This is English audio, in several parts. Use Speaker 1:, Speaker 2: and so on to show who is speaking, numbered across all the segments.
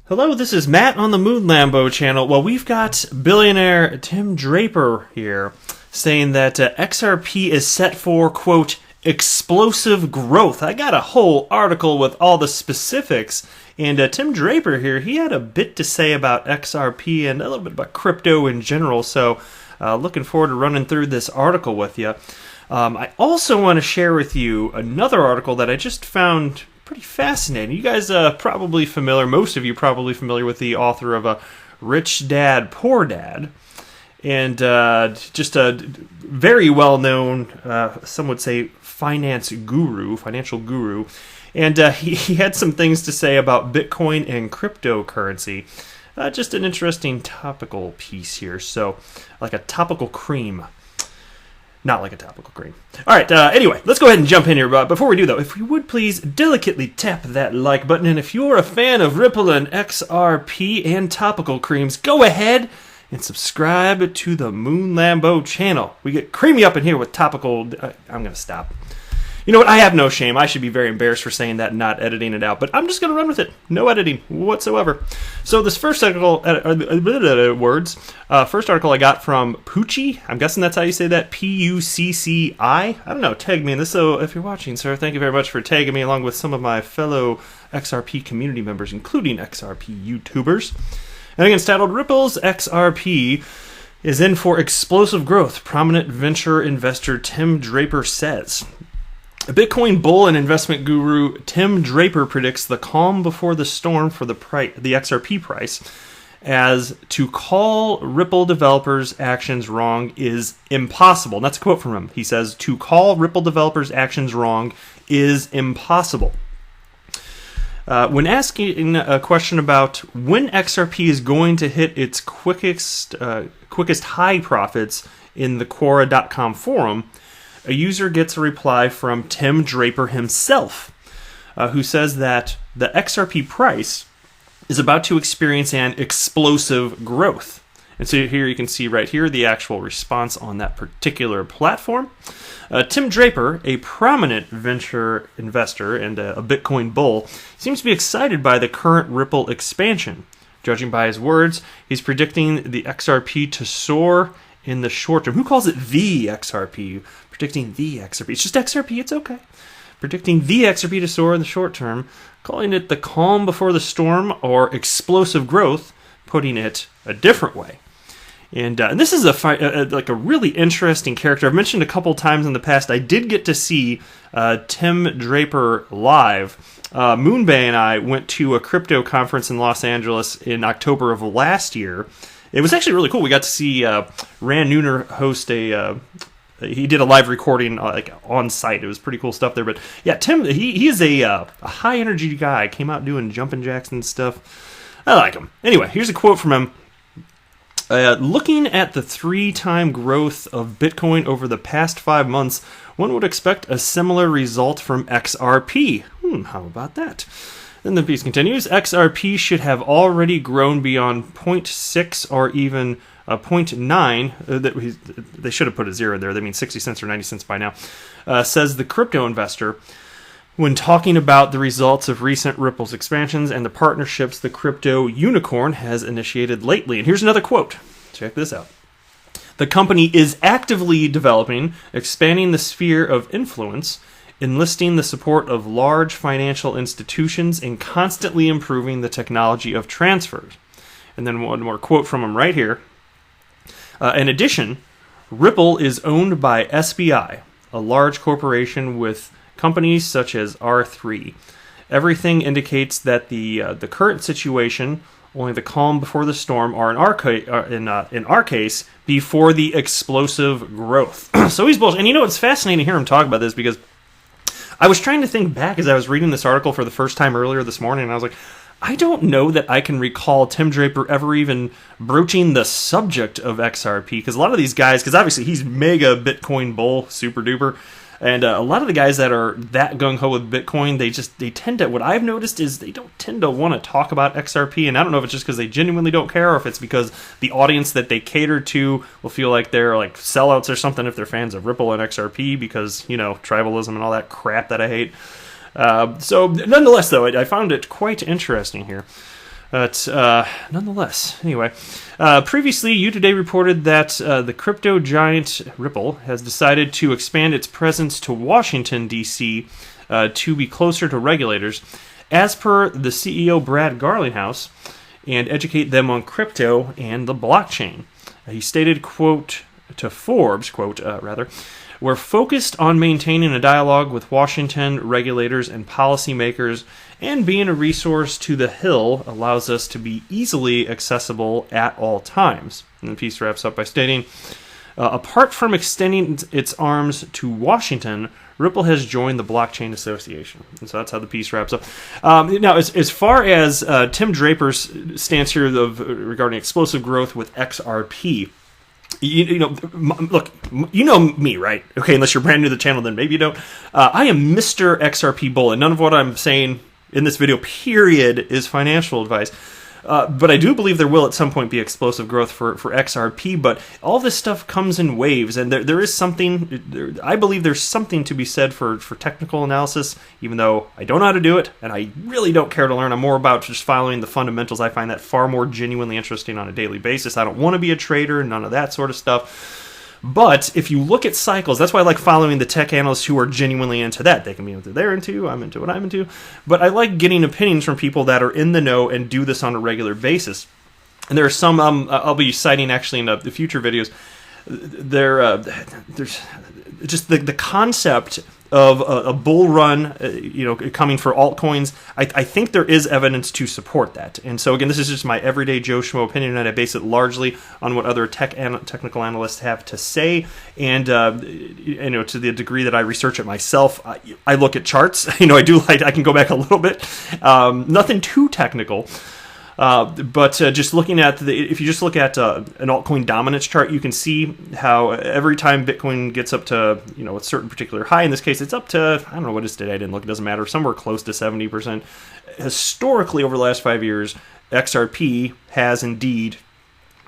Speaker 1: Hello, this is Matt on the Moon Lambo channel. Well, we've got billionaire Tim Draper here saying that XRP is set for, quote, explosive growth. I got a whole article with all the specifics, and Tim Draper here, he had a bit to say about XRP and a little bit about crypto in general, so looking forward to running through this article with you. I also want to share with you another article that I just found pretty fascinating. You guys probably familiar, most of you probably familiar with the author of Rich Dad, Poor Dad. And just a very well-known, some would say, financial guru. And he had some things to say about Bitcoin and cryptocurrency. Just an interesting topical piece here. So, like a topical cream. Not like a topical cream. All right, anyway, let's go ahead and jump in here. But before we do, though, if you would please delicately tap that like button. And if you're a fan of Ripple and XRP and topical creams, go ahead and subscribe to the Moon Lambo channel. We get creamy up in here with topical... I'm going to stop. You know what? I have no shame. I should be very embarrassed for saying that and not editing it out. But I'm just going to run with it. No editing whatsoever. So this first article... first article I got from Pucci. I'm guessing that's how you say that. Pucci. I don't know. Tag me in this. So if you're watching, sir, thank you very much for tagging me along with some of my fellow XRP community members, including XRP YouTubers. And again, it's titled Ripple's XRP is in for explosive growth. Prominent venture investor Tim Draper says. A Bitcoin bull and investment guru Tim Draper predicts the calm before the storm for the XRP price, as to call Ripple developers' actions wrong is impossible. And that's a quote from him. He says, to call Ripple developers' actions wrong is impossible. When asking a question about when XRP is going to hit its quickest high profits in the Quora.com forum, a user gets a reply from Tim Draper himself, who says that the XRP price is about to experience an explosive growth. And so here you can see right here the actual response on that particular platform. Tim Draper, a prominent venture investor and a Bitcoin bull, seems to be excited by the current Ripple expansion. Judging by his words, he's predicting the XRP to soar in the short term. Who calls it the XRP? Predicting the XRP. It's just XRP, it's okay. Predicting the XRP to soar in the short term, calling it the calm before the storm or explosive growth, putting it a different way. And this is like a really interesting character. I've mentioned a couple times in the past, I did get to see Tim Draper live. Moonbay and I went to a crypto conference in Los Angeles in October of last year. It was actually really cool. We got to see Rand Nooner host he did a live recording like on site. It was pretty cool stuff there. But yeah, Tim, he is a high energy guy. Came out doing jumping jacks and stuff. I like him. Anyway, here's a quote from him. Looking at the 3-time growth of Bitcoin over the past 5 months, one would expect a similar result from XRP. How about that? Then the piece continues. XRP should have already grown beyond 0.6 or even 0.9. They should have put a zero there. They mean 60 cents or 90 cents by now. Says the crypto investor when talking about the results of recent Ripple's expansions and the partnerships the crypto unicorn has initiated lately. And here's another quote. Check this out. The company is actively developing, expanding the sphere of influence, enlisting the support of large financial institutions, and constantly improving the technology of transfers. And then one more quote from him right here. In addition, Ripple is owned by SBI, a large corporation with companies such as R3. Everything indicates that the current situation, only the calm before the storm, are in our case, before the explosive growth. So he's bullish. And you know, it's fascinating to hear him talk about this because I was trying to think back as I was reading this article for the first time earlier this morning, and I was like, I don't know that I can recall Tim Draper ever even broaching the subject of XRP, because a lot of these guys, because obviously he's mega Bitcoin bull, super duper, and a lot of the guys that are that gung-ho with Bitcoin, they tend to, what I've noticed is they don't tend to want to talk about XRP, and I don't know if it's just because they genuinely don't care, or if it's because the audience that they cater to will feel like they're like sellouts or something if they're fans of Ripple and XRP, because, you know, tribalism and all that crap that I hate. So nonetheless, though, I found it quite interesting here. But nonetheless, anyway, previously, You Today reported that the crypto giant Ripple has decided to expand its presence to Washington, D.C., to be closer to regulators, as per the CEO Brad Garlinghouse, and educate them on crypto and the blockchain. He stated, quote, to Forbes, quote, we're focused on maintaining a dialogue with Washington regulators and policymakers, and being a resource to the Hill allows us to be easily accessible at all times. And the piece wraps up by stating, apart from extending its arms to Washington, Ripple has joined the Blockchain Association. And so that's how the piece wraps up. Now, as far as Tim Draper's stance here regarding explosive growth with XRP, look, you know me, right? Okay, unless you're brand new to the channel, then maybe you don't. I am Mr. XRP Bull, and none of what I'm saying in this video, period, is financial advice. But I do believe there will at some point be explosive growth for XRP, but all this stuff comes in waves, and there is something, I believe there's something to be said for technical analysis, even though I don't know how to do it, and I really don't care to learn. I'm more about just following the fundamentals. I find that far more genuinely interesting on a daily basis. I don't want to be a trader, none of that sort of stuff. But if you look at cycles, that's why I like following the tech analysts who are genuinely into that. They can be into what they're into, I'm into what I'm into. But I like getting opinions from people that are in the know and do this on a regular basis. And there are some I'll be citing actually in the future videos. There's just the concept of a bull run, coming for altcoins. I think there is evidence to support that. And so again, this is just my everyday Joe Schmo opinion, and I base it largely on what other technical analysts have to say. And to the degree that I research it myself, I look at charts. I can go back a little bit. Nothing too technical. But just looking at if you just look at an altcoin dominance chart, you can see how every time Bitcoin gets up to a certain particular high. In this case, it's up to, I don't know what it is today. I didn't look. It doesn't matter. Somewhere close to 70%. Historically, over the last 5 years, XRP has indeed,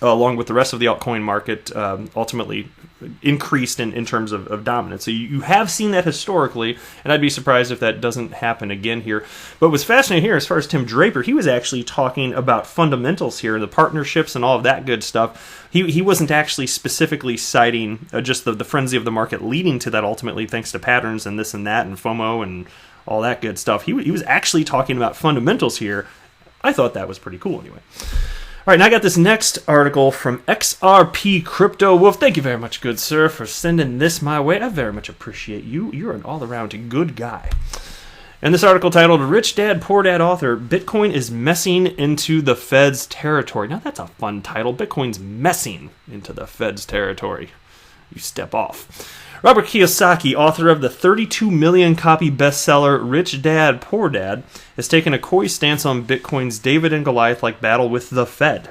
Speaker 1: along with the rest of the altcoin market, ultimately increased in terms of dominance. So you have seen that historically, and I'd be surprised if that doesn't happen again here. But what's fascinating here, as far as Tim Draper, he was actually talking about fundamentals here, the partnerships and all of that good stuff. He wasn't actually specifically citing just the frenzy of the market leading to that ultimately, thanks to patterns and this and that and FOMO and all that good stuff. He was actually talking about fundamentals here. I thought that was pretty cool anyway. All right, now I got this next article from XRP Crypto Wolf. Thank you very much, good sir, for sending this my way. I very much appreciate you. You're an all-around good guy. And this article titled, Rich Dad, Poor Dad Author, Bitcoin is Messing into the Fed's Territory. Now that's a fun title. Bitcoin's messing into the Fed's territory. You step off. Robert Kiyosaki, author of the 32 million copy bestseller Rich Dad, Poor Dad, has taken a coy stance on Bitcoin's David and Goliath-like battle with the Fed.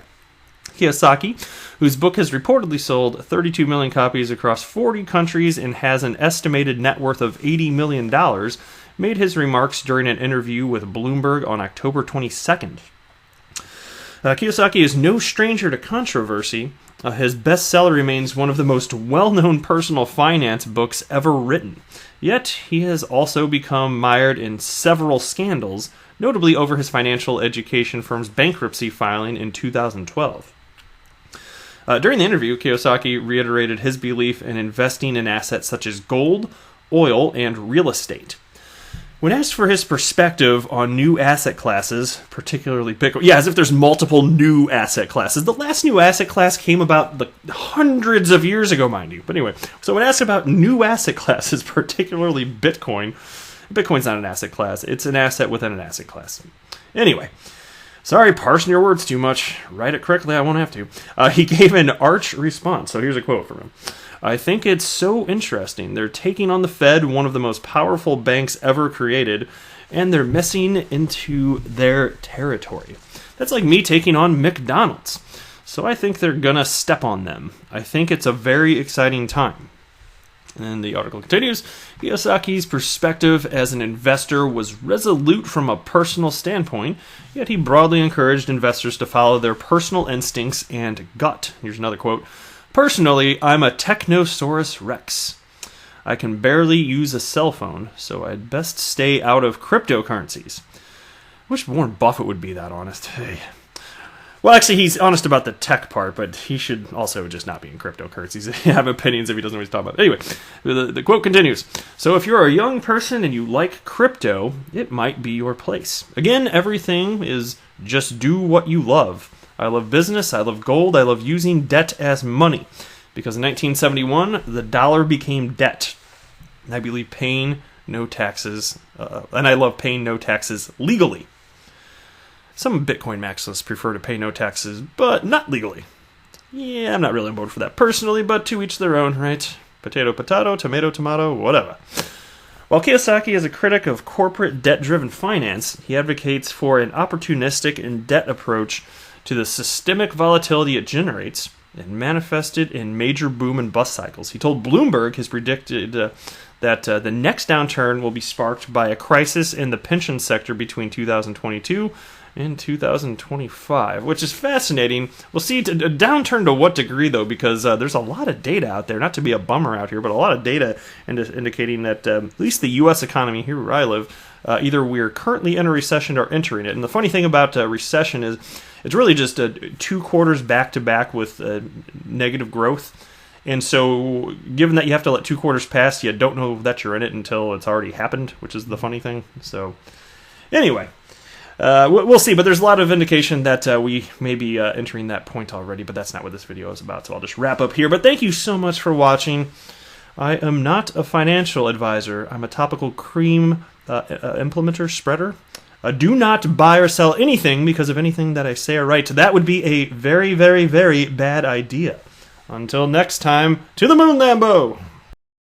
Speaker 1: Kiyosaki, whose book has reportedly sold 32 million copies across 40 countries and has an estimated net worth of $80 million, made his remarks during an interview with Bloomberg on October 22nd. Kiyosaki is no stranger to controversy. His bestseller remains one of the most well-known personal finance books ever written. Yet, he has also become mired in several scandals, notably over his financial education firm's bankruptcy filing in 2012. During the interview, Kiyosaki reiterated his belief in investing in assets such as gold, oil, and real estate. When asked for his perspective on new asset classes, particularly Bitcoin, as if there's multiple new asset classes. The last new asset class came about hundreds of years ago, mind you. But anyway, so when asked about new asset classes, particularly Bitcoin, Bitcoin's not an asset class. It's an asset within an asset class. Anyway, sorry, parsing your words too much. Write it correctly, I won't have to. He gave an arch response. So here's a quote from him. I think it's so interesting. They're taking on the Fed, one of the most powerful banks ever created, and they're messing into their territory. That's like me taking on McDonald's. So I think they're gonna step on them. I think it's a very exciting time. And the article continues, Kiyosaki's perspective as an investor was resolute from a personal standpoint, yet he broadly encouraged investors to follow their personal instincts and gut. Here's another quote. Personally, I'm a Technosaurus Rex. I can barely use a cell phone, so I'd best stay out of cryptocurrencies. wish Warren Buffett would be that honest. Hey. Well, actually, he's honest about the tech part, but he should also just not be in cryptocurrencies. Have opinions if he doesn't know what he's talking about. Anyway, the quote continues. So if you're a young person and you like crypto, it might be your place. Again, everything is just do what you love. I love business, I love gold, I love using debt as money. Because in 1971, the dollar became debt. And I believe paying no taxes, and I love paying no taxes legally. Some Bitcoin maximalists prefer to pay no taxes, but not legally. Yeah, I'm not really on board for that personally, but to each their own, right? Potato, potato, tomato, tomato, whatever. While Kiyosaki is a critic of corporate debt-driven finance, he advocates for an opportunistic and debt approach to the systemic volatility it generates and manifested in major boom and bust cycles. He told Bloomberg has predicted that the next downturn will be sparked by a crisis in the pension sector between 2022 in 2025, which is fascinating. We'll see a downturn to what degree, though, because there's a lot of data out there, not to be a bummer out here, but a lot of data indicating that at least the U.S. economy, here where I live, either we're currently in a recession or entering it. And the funny thing about recession is it's really just 2 quarters back-to-back with negative growth. And so, given that you have to let 2 quarters pass, you don't know that you're in it until it's already happened, which is the funny thing. So, anyway. We'll see, but there's a lot of indication that we may be entering that point already, but that's not what this video is about, so I'll just wrap up here. But thank you so much for watching. I am not a financial advisor. I'm a topical cream implementer, spreader. Do not buy or sell anything because of anything that I say or write. That would be a very, very, very bad idea. Until next time, to the moon, Lambo!